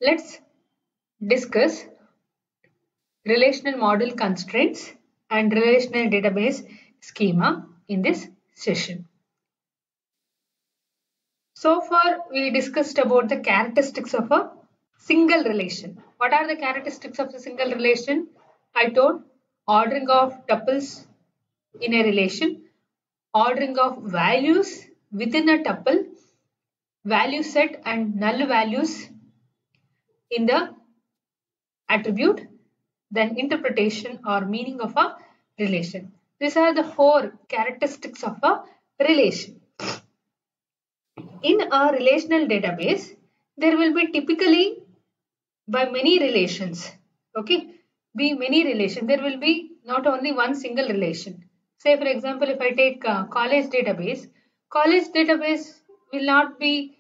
Let's discuss relational model constraints and relational database schema in this session. So far, we discussed about the characteristics of a single relation. What are the characteristics of a single relation? I told ordering of tuples in a relation, ordering of values within a tuple, value set and null values in the attribute, then interpretation or meaning of a relation. These are the 4 characteristics of a relation. In a relational database, there will be typically by many relations. Okay, be many relations. There will be not only one single relation. Say for example, if I take college database will not be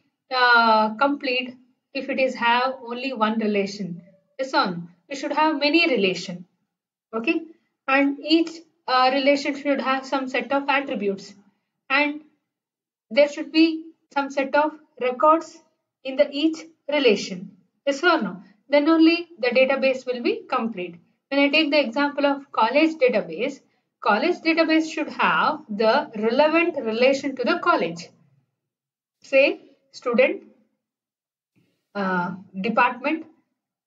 complete if it is have only one relation. Yes or no? We should have many relation. Okay, and each relation should have some set of attributes, and there should be some set of records in the each relation. Yes or no? Then only the database will be complete. When I take the example of college database should have the relevant relation to the college. Say student, department,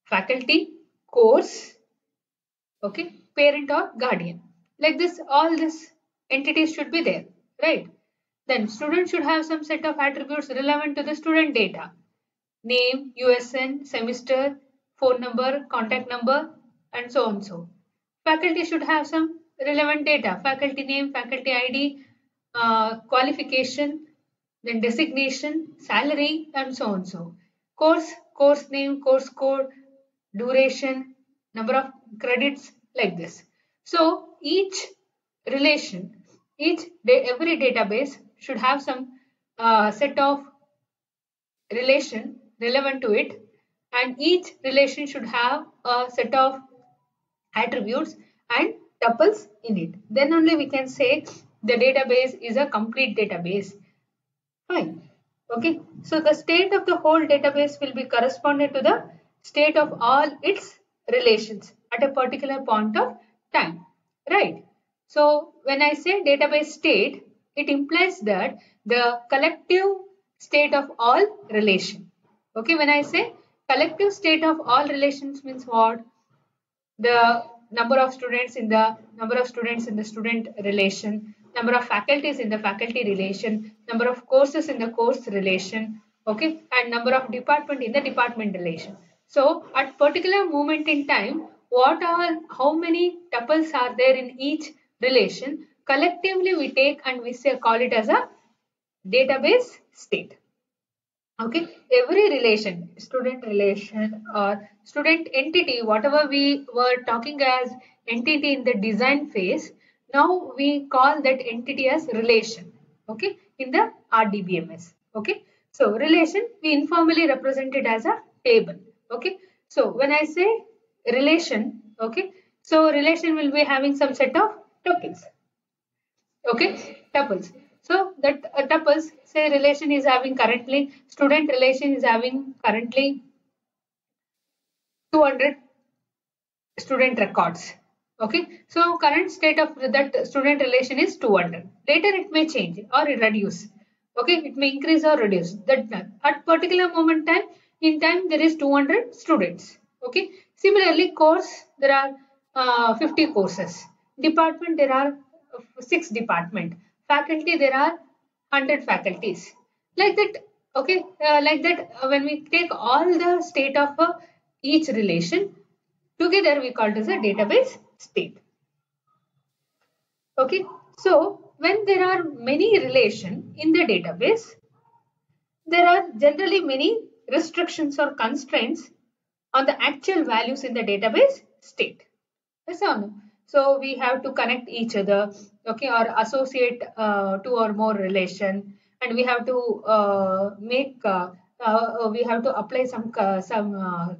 faculty, course, okay, parent or guardian. Like this, all these entities should be there, right? Then student should have some set of attributes relevant to the student data. Name, USN, semester, phone number, contact number, and so on so. Faculty should have some relevant data. Faculty name, faculty ID, qualification, then designation, salary, and so on so. Course name, course code, duration, number of credits, like this. So each relation, every database should have some set of relation relevant to it, and each relation should have a set of attributes and tuples in it. Then only we can say the database is a complete database. Fine. Okay. So the state of the whole database will be correspondent to the state of all its relations at a particular point of time. Right. So when I say database state, it implies that the collective state of all relation. Okay. When I say collective state of all relations means what? The number of students in the student relation, number of faculties in the faculty relation, number of courses in the course relation, okay, and number of department in the department relation. So at particular moment in time, how many tuples are there in each relation, collectively we take and we say call it as a database state. Okay, every relation, student relation or student entity, whatever we were talking as entity in the design phase, now we call that entity as relation. Okay, in the RDBMS. Okay, so relation we informally represent it as a table. Okay, so when I say relation, okay, so relation will be having some set of tokens. Okay, tuples. So that tuples, say relation is having currently, student relation is having currently 200 student records. Okay, so current state of that student relation is 200. Later it may change or reduce. Okay, it may increase or reduce. That at particular moment in time there is 200 students. Okay, similarly course there are 50 courses. Department there are 6 department. Faculty there are 100 faculties. Like that. Okay, like that when we take all the state of each relation together, we call it as a database state. Okay, so when there are many relations in the database, there are generally many restrictions or constraints on the actual values in the database state. Yes or no? So we have to connect each other, okay, or associate two or more relation, and we have to we have to apply some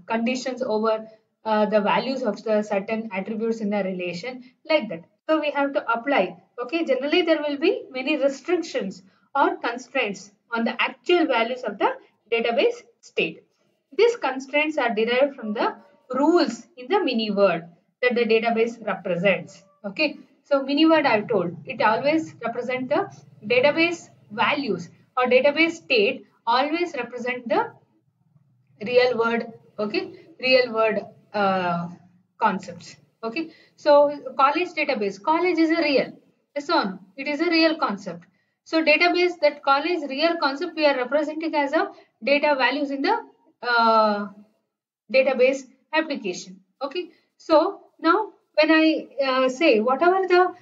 conditions over the values of the certain attributes in the relation, like that. So we have to apply. Okay, generally there will be many restrictions or constraints on the actual values of the database state. These constraints are derived from the rules in the mini word that the database represents. Okay, so mini word I've told it always represent the database values or database state always represent the real word. Okay, real word concepts. Okay, so college database, college is a real, yes or no? It is a real concept. So database, that college real concept we are representing as a data values in the database application. Okay, so now when I say whatever the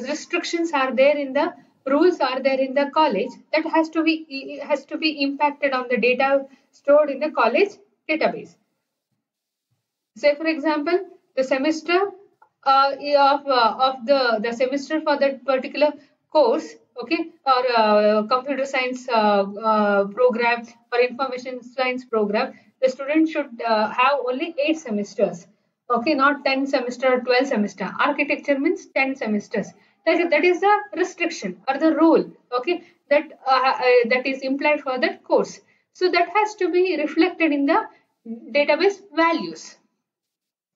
restrictions are there in the rules are there in the college, that has to be impacted on the data stored in the college database. Say for example, the semester of the semester for that particular course, okay, or computer science program or information science program, the student should have only 8 semesters. Okay, not 10 semester or 12 semester. Architecture means 10 semesters. That is the restriction or the rule. Okay, that is implied for that course. So that has to be reflected in the database values.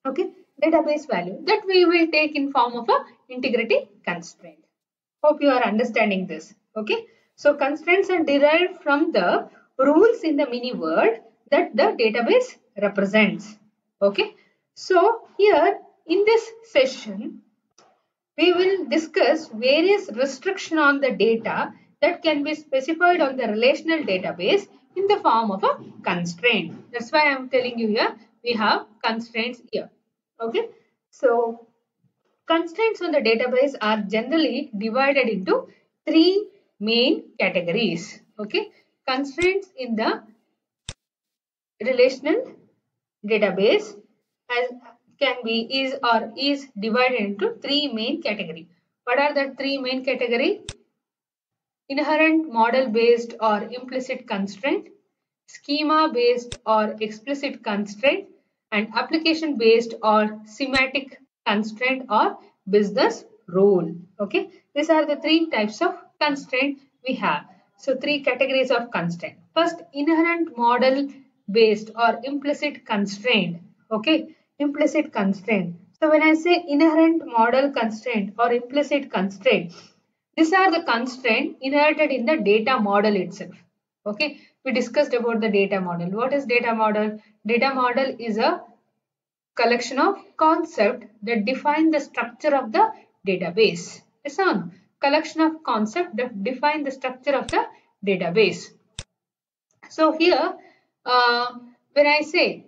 Okay, database value that we will take in form of a integrity constraint. Hope you are understanding this. Okay, so constraints are derived from the rules in the mini word that the database represents. Okay, so here in this session we will discuss various restrictions on the data that can be specified on the relational database in the form of a constraint. That's why I am telling you here we have constraints here. Okay, so constraints on the database are generally divided into 3 main categories. Okay, constraints in the relational database as can be is divided into 3 main category. What are the 3 main category? Inherent model based or implicit constraint, schema based or explicit constraint, and application based or semantic constraint or business rule. Okay, these are the 3 types of constraint we have. So 3 categories of constraint. First, inherent model based or implicit constraint. Okay, implicit constraint. So when I say inherent model constraint or implicit constraint, these are the constraints inherited in the data model itself. Okay, we discussed about the data model. What is data model? Data model is a collection of concepts that define the structure of the database. Yes or no? Collection of concepts that define the structure of the database. So here, when I say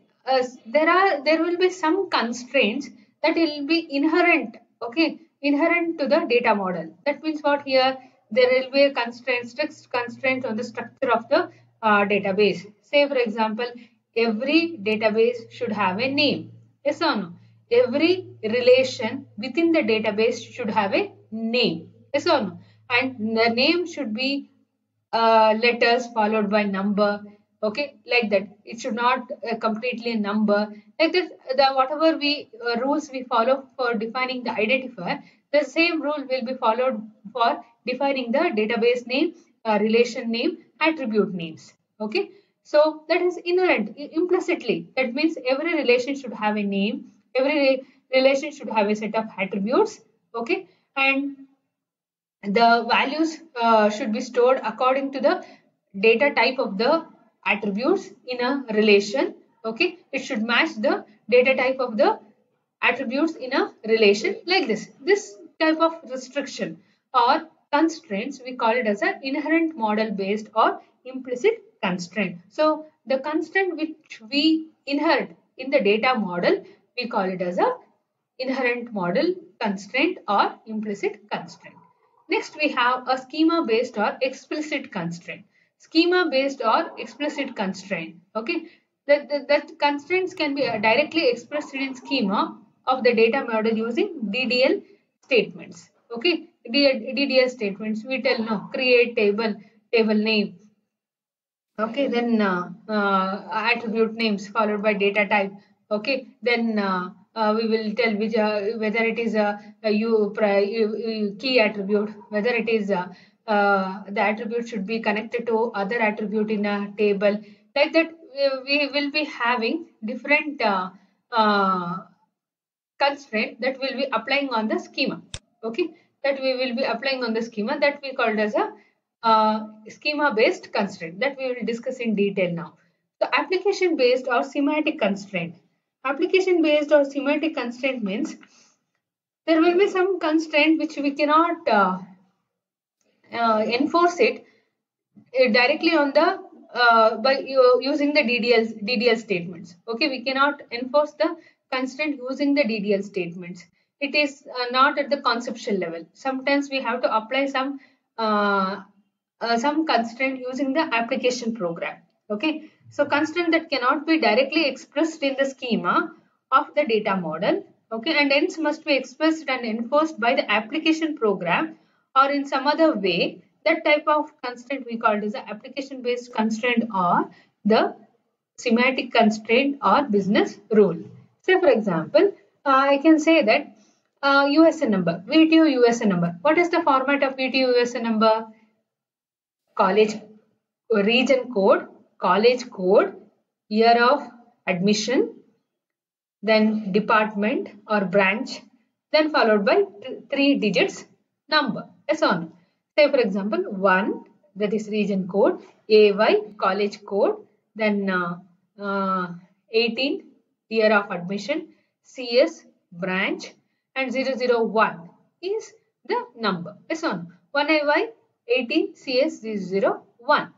there will be some constraints that will be inherent. Okay, inherent to the data model. That means what here? There will be a constraint, strict constraint on the structure of the database. Say for example, every database should have a name. Yes or no? Every relation within the database should have a name. Yes or no? And the name should be letters followed by number. Okay, like that. It should not completely a number. Like that, the whatever we rules we follow for defining the identifier, the same rule will be followed for defining the database name, relation name, attribute names. Okay, so that is inherent implicitly. That means every relation should have a name. Every relation should have a set of attributes. Okay, and the values should be stored according to the data type of the attributes in a relation. Okay, it should match the data type of the attributes in a relation like this type of restriction or constraints we call it as an inherent model based or implicit constraint. So the constraint which we inherit in the data model we call it as a inherent model constraint or implicit constraint. Next, we have a schema-based or explicit constraint. Schema-based or explicit constraint. Okay, that constraints can be directly expressed in schema of the data model using DDL statements. Okay, DDL statements. We tell no create table, table name. Okay, then attribute names followed by data type. Okay, then we will tell which whether it is a key attribute, whether it is the attribute should be connected to other attribute in a table. Like that, we will be having different constraint that will be applying on the schema. Okay, that we will be applying on the schema, that we called as a schema based constraint, that we will discuss in detail now. So application based or semantic constraint. Application based or semantic constraint means there will be some constraint which we cannot enforce it directly on the by using the DDL statements. Okay, we cannot enforce the constraint using the DDL statements. It is not at the conceptual level. Sometimes we have to apply some constraint using the application program. Okay, so constraint that cannot be directly expressed in the schema of the data model. Okay, and hence must be expressed and enforced by the application program or in some other way. That type of constraint we call it as the application based constraint or the semantic constraint or business rule. Say for example, I can say that USN number, VTU USN number. What is the format of VTU USN number? College region code, college code, year of admission, then department or branch, then followed by 3 digits number. Yes or no? Say for example 1, that is region code, AY college code, then 18 year of admission, CS branch, and 001 is the number. Yes or no? 1AY 18 CS 001.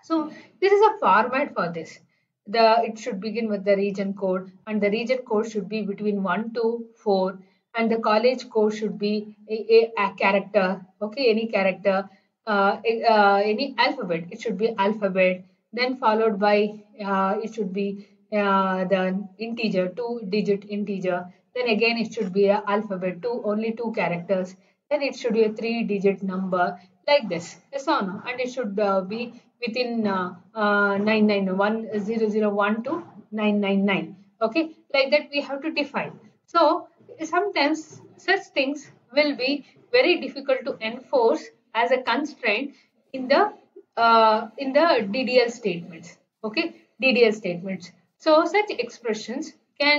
So this is a format for this. It should begin with the region code, and the region code should be between 1 to 4, and the college code should be a character. Okay, any character, any alphabet. It should be alphabet. Then followed by it should be the integer, 2-digit integer. Then again it should be a alphabet, only 2 characters. Then it should be a 3-digit number, like this. Yes or no? And it should be within 991 to 999. Okay, like that we have to define. So sometimes such things will be very difficult to enforce as a constraint in the DDL statements. Okay, DDL statements. So such expressions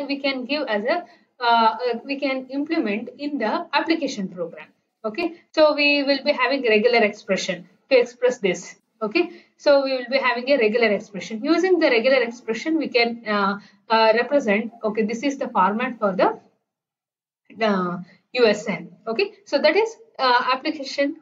we can give as a we can implement in the application program. Okay, so we will be having regular expression to express this. Okay, so we will be having a regular expression. Using the regular expression, we can represent. Okay, this is the format for the USN. Okay, so that is application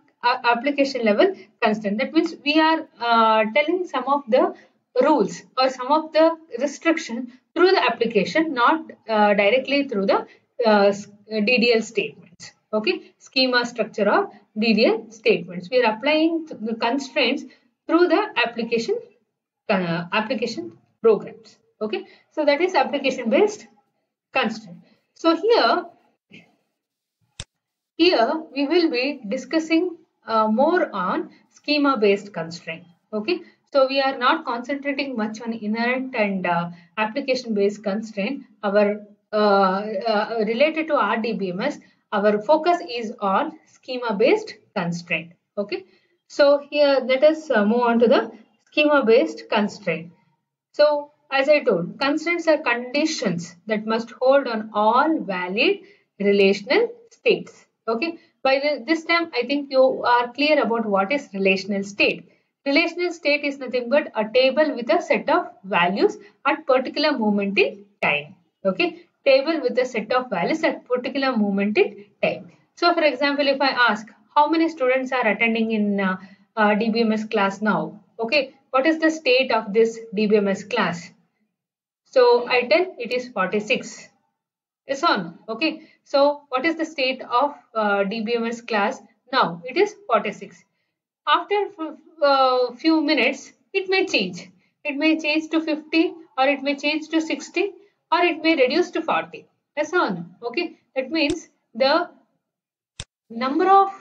level constraint. That means we are telling some of the rules or some of the restriction through the application, not directly through the DDL statements. Okay, schema structure of DDL statements. We are applying the constraints through the application programs. Okay, so that is application based constraint. So here we will be discussing more on schema based constraint. Okay, so we are not concentrating much on inherent and application based constraint. Our related to RDBMS, our focus is on schema based constraint. Okay, so here let us move on to the schema based constraint. So as I told, constraints are conditions that must hold on all valid relational states. Okay, by this time I think you are clear about what is relational state. Relational state is nothing but a table with a set of values at particular moment in time. Okay, table with a set of values at particular moment in time. So for example, if I ask how many students are attending in DBMS class now, okay, what is the state of this DBMS class? So I tell it is 46. Yes or no? Okay. So what is the state of DBMS class now? It is 46. After few minutes, it may change. It may change to 50, or it may change to 60, or it may reduce to 40. Yes or no? Okay. That means the number of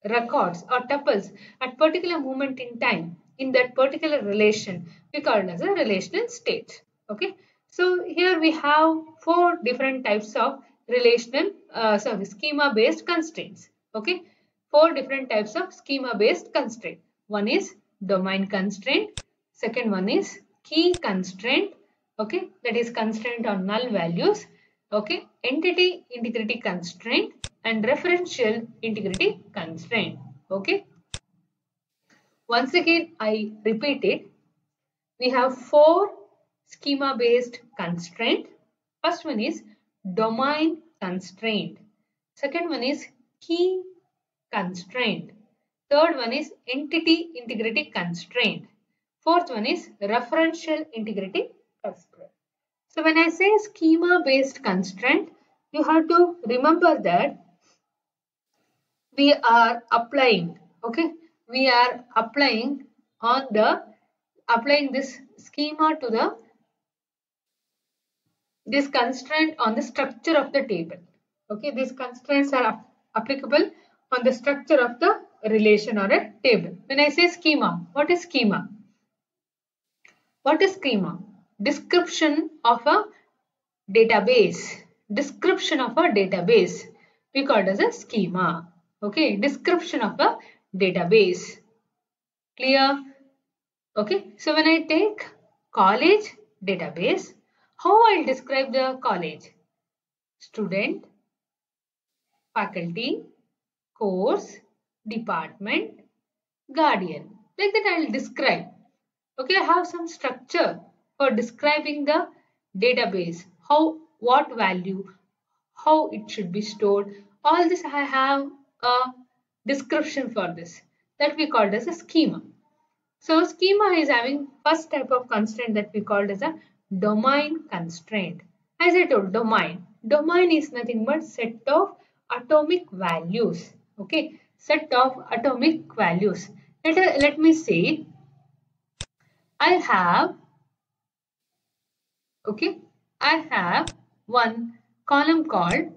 records or tuples at particular moment in time in that particular relation we call it as a relational state. Okay, so here we have 4 different types of relational schema based constraints. Okay, 4 different types of schema based constraint. One is domain constraint, Second one is key constraint. Okay, that is constraint on null values. Okay, entity integrity constraint and referential integrity constraint. Okay, once again I repeat it. We have 4 schema based constraint. First one is domain constraint. Second one is key constraint. Third one is entity integrity constraint. Fourth one is referential integrity constraint. So when I say schema based constraint, you have to remember that we are applying, okay, we are applying this schema to this constraint on the structure of the table. Okay, these constraints are applicable on the structure of the relation or a table. When I say schema, what is schema? What is schema? Description of a database. Description of a database. We call it as a schema. Okay, description of a database. Clear? Okay, so when I take college database, how I'll describe the college? Student, faculty, course, department, guardian. Like that I'll describe. Okay, I have some structure for describing the database. How, what value, how it should be stored. All this I have a description for this. That we called as a schema. So schema is having first type of constraint that we called as a domain constraint. As I told, domain is nothing but set of atomic values. Okay, set of atomic values. Let me say I have one column called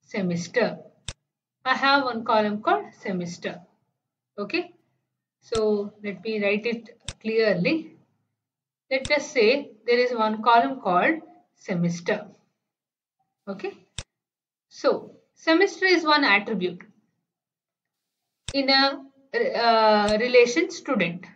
semester. I have one column called semester. Okay, so let me write it clearly. Let us say there is one column called semester. Okay, so semester is one attribute in a relation student.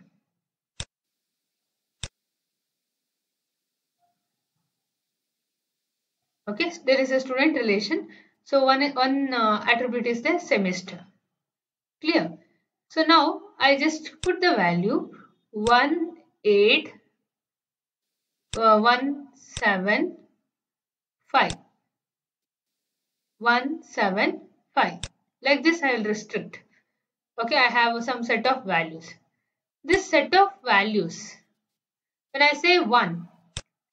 Okay, there is a student relation. So one attribute is the semester. Clear? So now I just put the value 175. Like this I will restrict. Okay, I have some set of values. This set of values, when I say 1,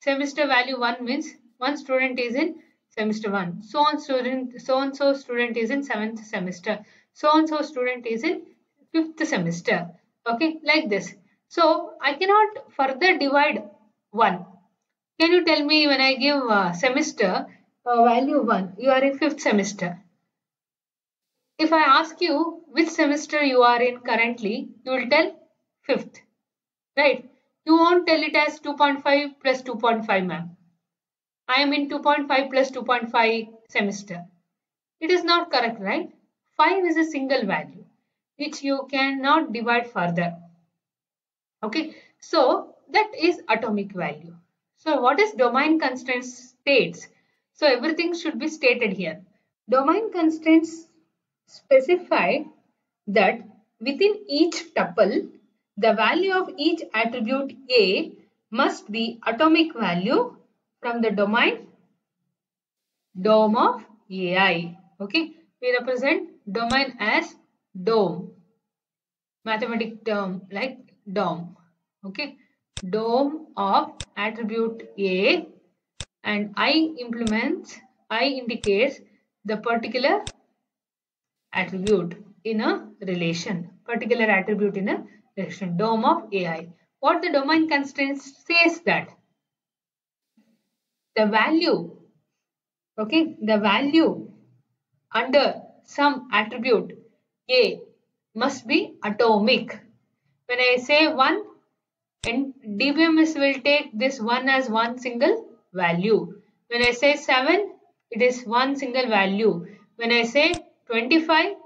semester value 1 means one student is in semester 1. So and so student is in 7th semester. So and so student is in 5th semester. Okay, like this. So I cannot further divide 1. Can you tell me when I give semester value 1, you are in 5th semester. If I ask you which semester you are in currently, you will tell 5th. Right? You won't tell it as 2.5 plus 2.5, ma'am. I am in 2.5 plus 2.5 semester. It is not correct, right? 5 is a single value which you cannot divide further. Okay, so that is atomic value. So what is domain constraint states? So everything should be stated here. Domain constraints specify that within each tuple, the value of each attribute A must be atomic value from the domain DOM of AI. Okay, we represent domain as DOM, mathematic term like DOM. Okay, DOM of attribute A, and I indicates the particular attribute in a relation, DOM of AI. What the domain constraint says that the value, okay, the value under some attribute A must be atomic. When I say 1, and DBMS will take this 1 as one single value. When I say 7, it is one single value. When I say 25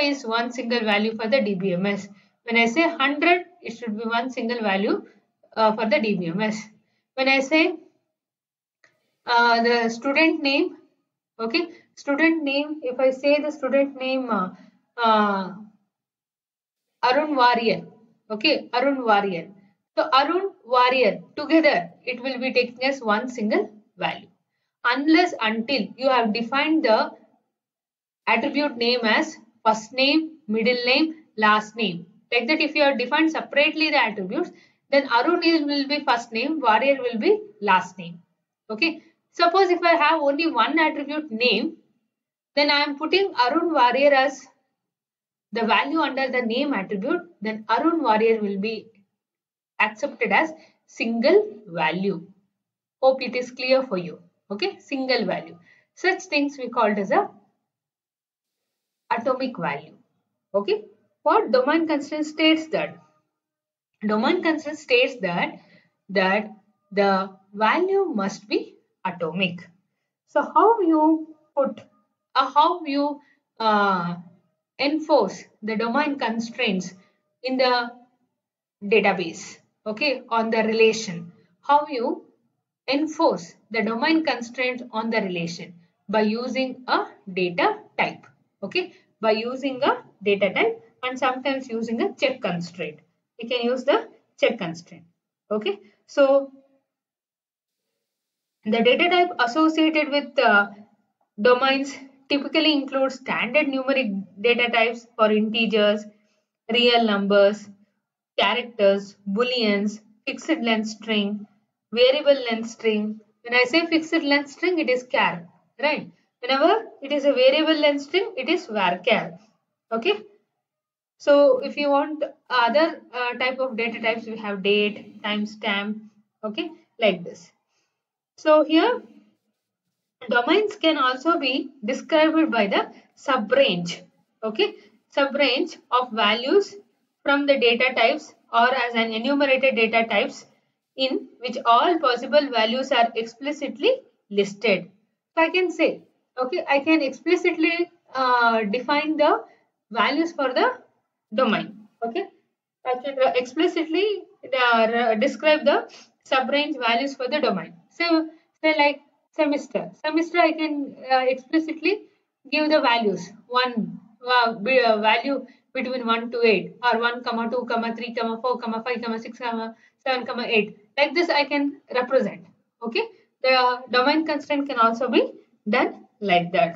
is one single value for the DBMS. When I say 100, it should be one single value for the DBMS. When I say the student name, okay, student name, if I say the student name Arun Warrior, okay, Arun Warrior. So Arun Warrior, together it will be taking as one single value. Unless until you have defined the attribute name as first name, middle name, last name. Like that, if you have defined separately the attributes, then Arun will be first name, Warrior will be last name. Okay. Suppose if I have only one attribute name, then I am putting Arun Warrior as the value under the name attribute, then Arun Warrior will be accepted as single value. Hope it is clear for you. Okay, single value. Such things we called as a atomic value. Okay, what domain constraint states that? Domain constraint states that the value must be atomic. So how you put, how you enforce the domain constraints in the database, okay, on the relation. How you enforce the domain constraints on the relation? By using a data type, okay, by using a data type and sometimes using a check constraint. We can use the check constraint, okay. So the data type associated with domains typically include standard numeric data types for integers, real numbers, characters, booleans, fixed length string, variable length string. When I say fixed length string, it is char, right? Whenever it is a variable length string, it is varchar. Okay. So if you want other type of data types, we have date, timestamp, okay, like this. So here domains can also be described by the subrange, okay, subrange of values from the data types or as an enumerated data types in which all possible values are explicitly listed. So I can say, okay, I can explicitly define the values for the domain, okay. I can explicitly describe the subrange values for the domain. So say like semester I can explicitly give the values one value between 1 to 8 or 1 comma 2 comma 3 comma 4 comma 5 comma 6 comma 7 comma 8, like this I can represent, okay. The domain constraint can also be done like that.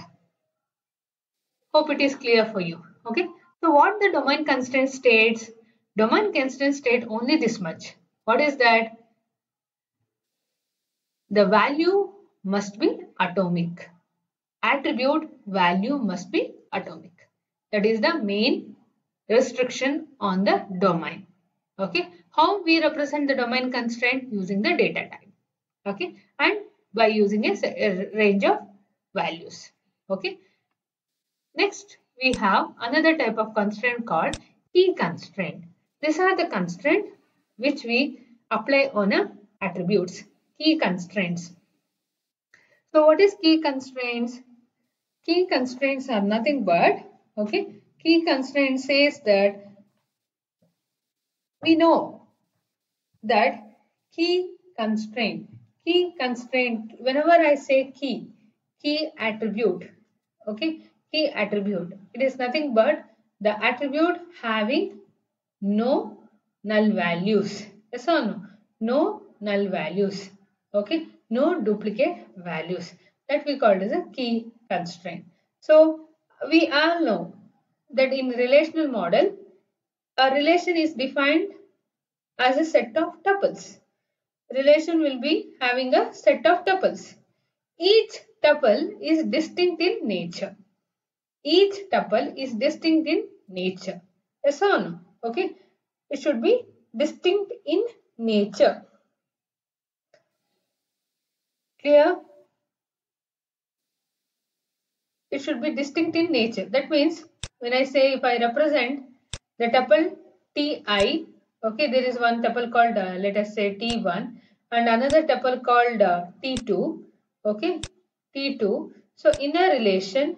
Hope it is clear for you, okay. So what the domain constraint states? Domain constraint state only this much. What is that? The value must be atomic. Attribute value must be atomic. That is the main restriction on the domain. Okay. How we represent the domain constraint? Using the data type. Okay. And by using a range of values. Okay. Next, we have another type of constraint called key constraint. These are the constraints which we apply on attributes. Key constraints. So what is key constraints? Key constraints are nothing but, okay, key constraint says that we know that key constraint, whenever I say key attribute, okay, key attribute, it is nothing but the attribute having no null values. Yes or no? No null values. Okay. No duplicate values. That we call it as a key constraint. So we all know that in relational model, a relation is defined as a set of tuples. Relation will be having a set of tuples. Each tuple is distinct in nature. Each tuple is distinct in nature. Yes or no? Okay. It should be distinct in nature. Clear? It should be distinct in nature. That means when I say, if I represent the tuple ti, okay, there is one tuple called let us say t1 and another tuple called t2, okay, t2. So in a relation,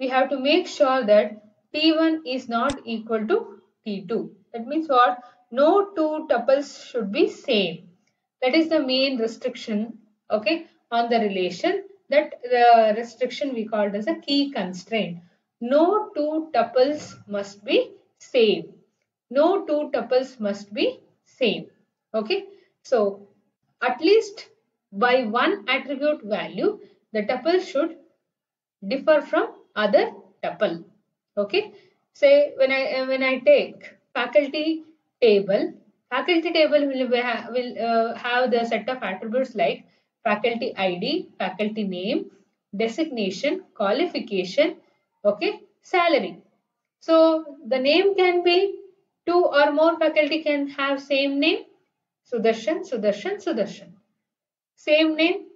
we have to make sure that t1 is not equal to t2. That means what? No two tuples should be same. That is the main restriction, okay, on the relation. That the restriction we called as a key constraint. No two tuples must be same. No two tuples must be same. Okay. So at least by one attribute value, the tuple should differ from other tuple. Okay. Say when I take faculty table will have the set of attributes like faculty ID, faculty name, designation, qualification, okay, salary. So the name can be two or more faculty can have same name, Sudarshan, Sudarshan, Sudarshan. Same name.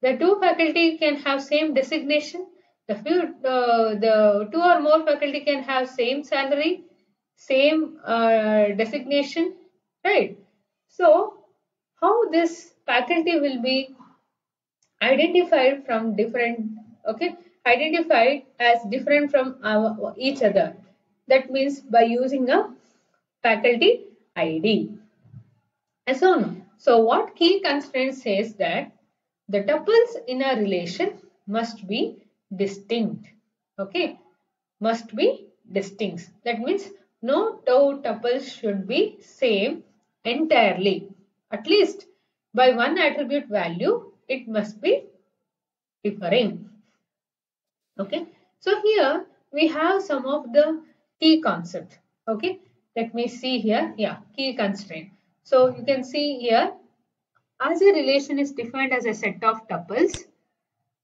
The two faculty can have same designation. The two or more faculty can have same salary, same designation, right? So how this faculty will be identified from different, okay, identified as different from each other. That means by using a faculty ID. So no. So what key constraint says that the tuples in a relation must be distinct. Okay, must be distinct. That means no two tuples should be same entirely. At least by one attribute value, it must be differing. Okay, so here we have some of the key concepts. Okay, let me see here. Yeah, key constraint. So you can see here, as a relation is defined as a set of tuples,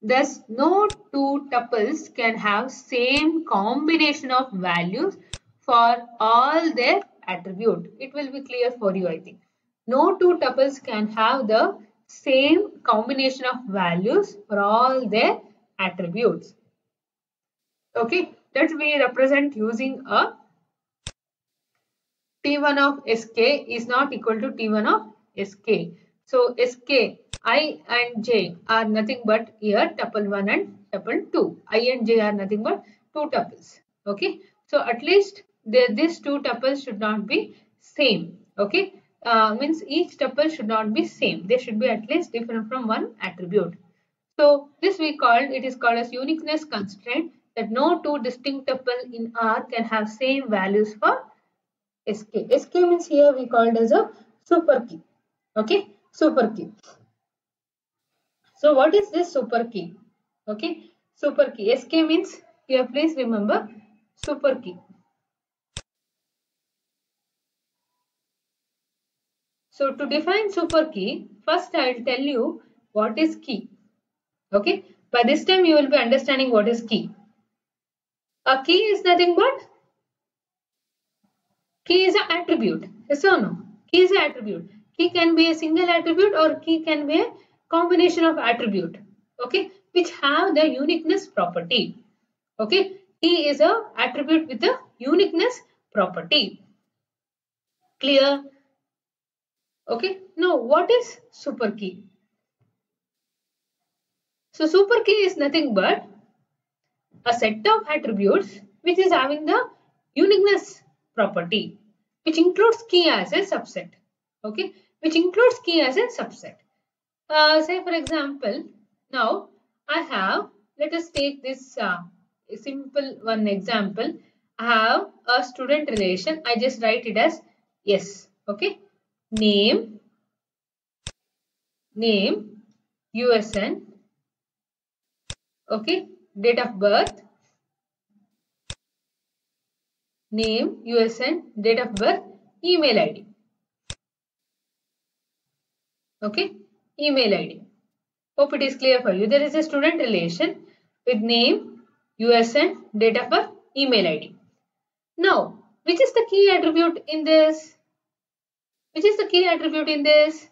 thus no two tuples can have same combination of values for all their attribute. It will be clear for you, I think. No two tuples can have the same combination of values for all their attributes. Okay, that we represent using a T1 of Sk is not equal to T1 of Sk. So Sk, I and j are nothing but here tuple 1 and tuple 2. I and j are nothing but two tuples. Okay, so at least these two tuples should not be same. Okay, means each tuple should not be same. They should be at least different from one attribute. So this it is called as uniqueness constraint, that no two distinct tuple in R can have same values for Sk. Sk means here we called as a super key. Okay, super key. So what is this super key? Okay, super key. Sk means here, please remember, super key. So to define super key, first I will tell you what is key. Okay, by this time you will be understanding what is key. A key is nothing but key is an attribute. Yes or no? Key is an attribute. Key can be a single attribute or key can be a combination of attribute. Okay, which have the uniqueness property. Okay, key is a attribute with a uniqueness property. Clear? Okay, now what is super key? So super key is nothing but a set of attributes which is having the uniqueness property, which includes key as a subset. Okay, which includes key as a subset. Say for example, now I have, let us take this simple one example. I have a student relation. I just write it as S. Okay, name, USN. Okay, date of birth, name, USN, date of birth, email ID. Okay, email ID. Hope it is clear for you. There is a student relation with name, USN, date of birth, email ID. Now, which is the key attribute in this? Which is the key attribute in this?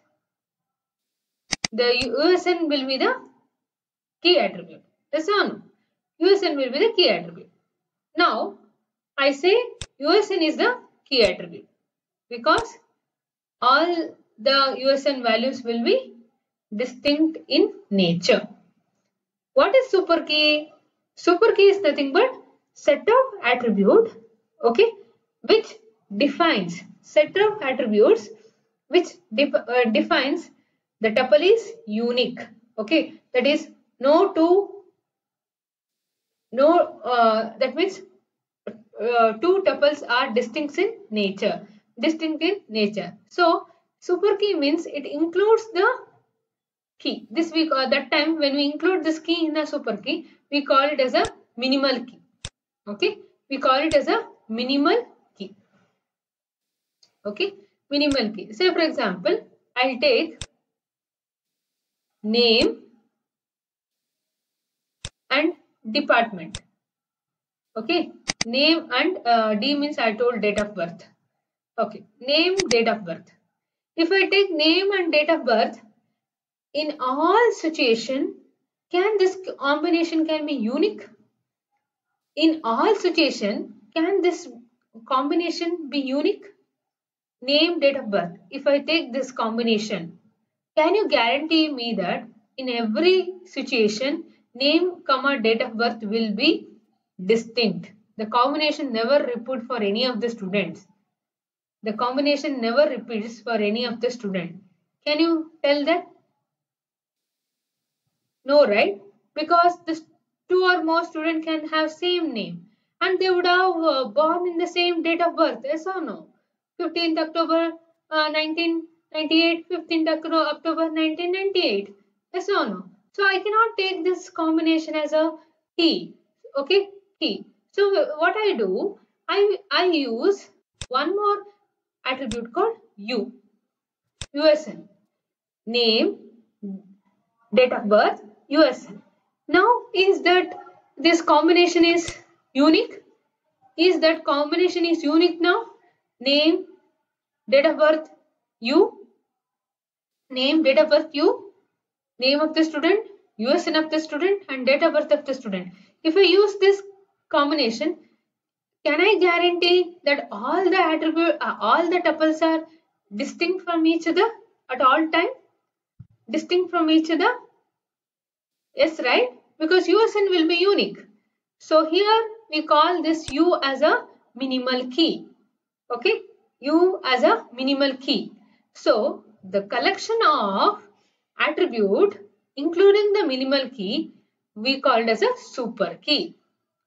The USN will be the key attribute. Yes or no? USN will be the key attribute. Now, I say USN is the key attribute because all the USN values will be distinct in nature. What is super key? Super key is nothing but set of attribute, okay, which defines set of attributes which defines the tuple is unique. Okay, that is that means two tuples are distinct in nature. So super key means it includes the key. This we that time when we include this key in the super key, we call it as a minimal key. Okay, we call it as a minimal key. Okay, minimal key. Say for example, I'll take name and department. Okay, name and D means I told date of birth. Okay, name, date of birth. If I take name and date of birth, in all situation, can this combination can be unique? In all situation, can this combination be unique? Name, date of birth. If I take this combination, can you guarantee me that in every situation, name, comma, date of birth will be distinct? The combination never repeat for any of the students. The combination never repeats for any of the student. Can you tell that? No, right? Because this two or more student can have same name and they would have born in the same date of birth. Yes or no? 15th October 1998, 15th October 1998. Yes or no? So I cannot take this combination as a key. Okay, key. So what I do, I use one more attribute called USN. Name, date of birth, USN. Now, is that this combination is unique? Is that combination is unique now? Name, date of birth, U. Name, date of birth, U. Name of the student, USN of the student and date of birth of the student. If I use this combination, can I guarantee that all the tuples are distinct from each other at all time? Distinct from each other? Yes, right? Because USN will be unique. So here we call this U as a minimal key. Okay, U as a minimal key. So the collection of attribute including the minimal key we called as a super key.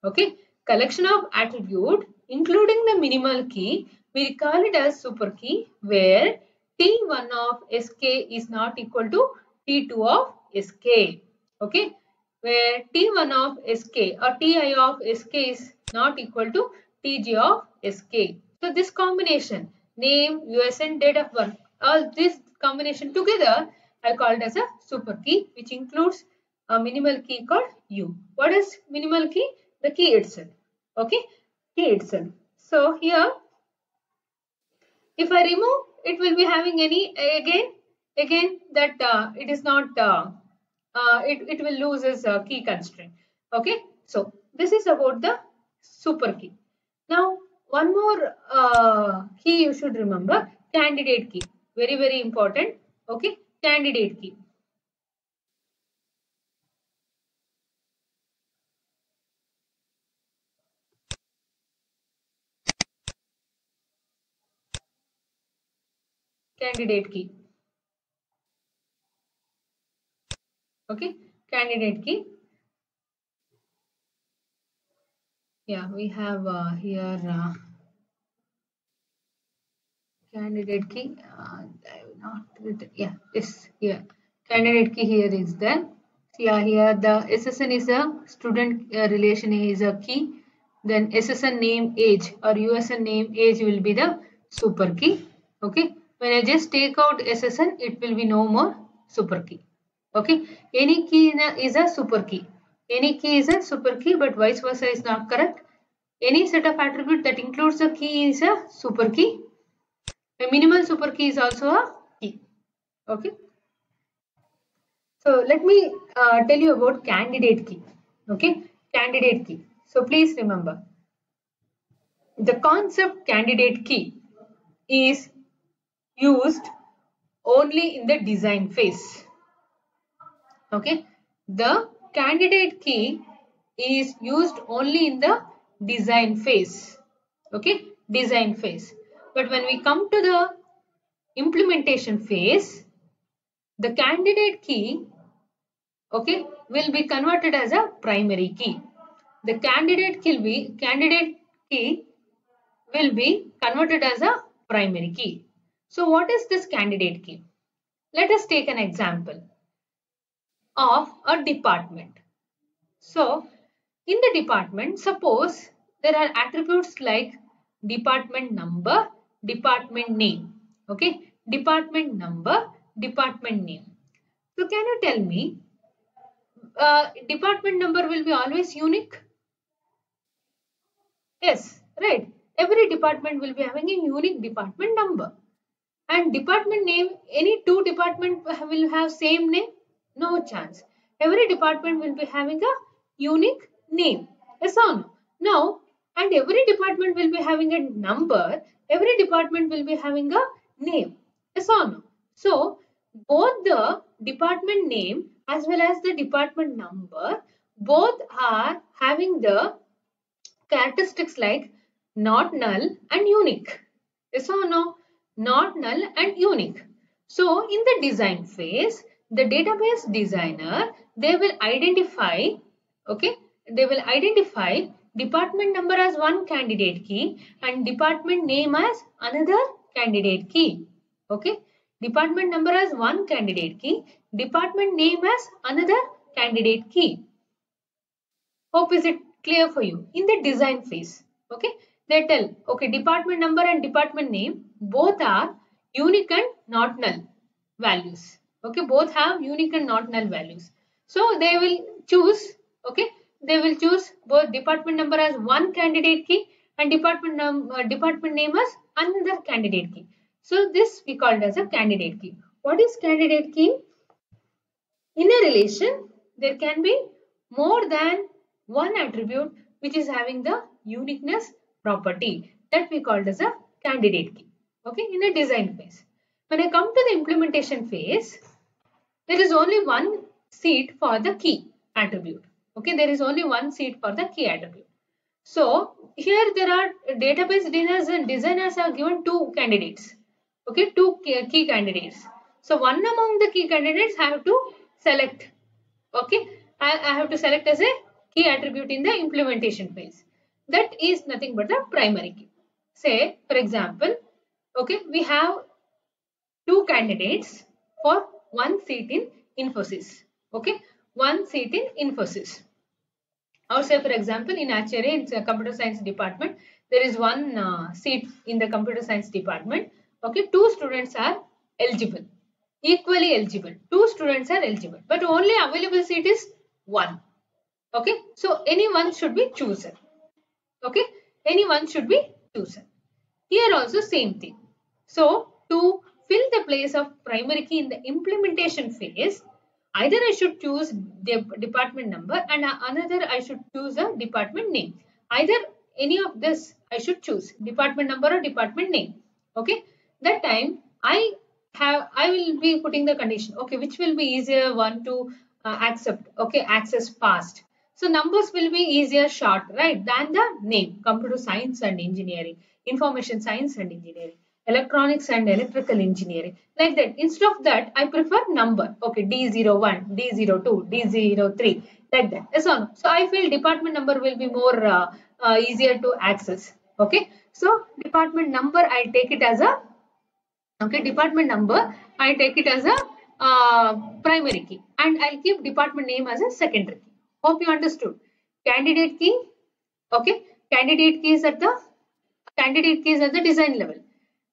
Okay, collection of attribute including the minimal key we call it as super key where T1 of Sk is not equal to T2 of Sk. Okay, where T1 of Sk or Ti of Sk is not equal to Tj of Sk. So this combination, name, USN, date of birth, all this combination together I called as a super key which includes a minimal key called U. What is minimal key? The key itself. Okay, key itself. So here if I remove, it will be having any again that it is not it will lose its key constraint. Okay, so this is about the super key. Now one more key you should remember, candidate key, very important. Okay, candidate key. Candidate key. Okay, candidate key. Yeah, we have here candidate key. Not written. Yeah, yes, here. Candidate key here is there. So yeah, here the SSN is a student relation is a key. Then SSN name age or USN name age will be the super key. Okay. When I just take out SSN, it will be no more super key. Okay. Any key is a super key. Any key is a super key, but vice versa is not correct. Any set of attribute that includes a key is a super key. A minimal super key is also a key. Okay. So let me tell you about candidate key. Okay, candidate key. So please remember, the concept candidate key is used only in the design phase. Okay, the candidate key is used only in the design phase. Okay, design phase. But when we come to the implementation phase, the candidate key, okay, will be converted as a primary key. The candidate key will be converted as a primary key. So what is this candidate key? Let us take an example of a department. So in the department, suppose there are attributes like department number, department name. Okay, department number, department name. So can you tell me, department number will be always unique? Yes, right. Every department will be having a unique department number. And department name, any two department will have same name? No chance. Every department will be having a unique name. Yes or no? Now, and every department will be having a number. Every department will be having a name. Yes or no? So, both the department name as well as the department number, both are having the characteristics like not null and unique. Yes or no? Not null and unique. So in the design phase, the database designer, they will identify, okay, they will identify department number as one candidate key and department name as another candidate key. Okay, department number as one candidate key, department name as another candidate key. Hope is it clear for you? In the design phase, okay, they tell, okay, department number and department name both are unique and not null values. Okay, both have unique and not null values. So they will choose, okay, they will choose both department number as one candidate key and department name as another candidate key. So this we called as a candidate key. What is candidate key? In a relation, there can be more than one attribute which is having the uniqueness property that we called as a candidate key. Okay, in a design phase. When I come to the implementation phase, there is only one seat for the key attribute. Okay, there is only one seat for the key attribute. So here there are database designers and designers have given two candidates. Okay, two key candidates. So one among the key candidates have to select. Okay, I have to select as a key attribute in the implementation phase. That is nothing but the primary key. Say for example, okay, we have two candidates for one seat in Infosys. Okay, one seat in Infosys. Or say for example, in Acharya, it's a computer science department. There is one seat in the computer science department. Okay, two students are eligible, equally eligible. Two students are eligible, but only available seat is one. Okay, so anyone should be chosen. Okay, anyone should be chosen. Here also same thing. So to fill the place of primary key in the implementation phase, either I should choose the department number and another I should choose a department name. Either any of this I should choose, department number or department name. Okay, that time I will be putting the condition. Okay, which will be easier one to accept. Okay, access fast. So numbers will be easier short, right, than the name. Computer science and engineering, information science and engineering, electronics and electrical engineering, like that. Instead of that, I prefer number. Okay, D01, D02, D03, like that. Yes or no? So I feel department number will be more easier to access. Okay, so department number I take it as a, okay, department number I take it as a primary key, and I'll keep department name as a secondary key. Hope you understood. Candidate key, okay, candidate key is at the design level.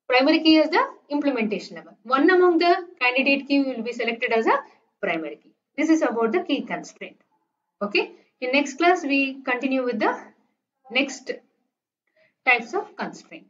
Primary key is the implementation level. One among the candidate key will be selected as a primary key. This is about the key constraint. Okay. In next class, we continue with the next types of constraint.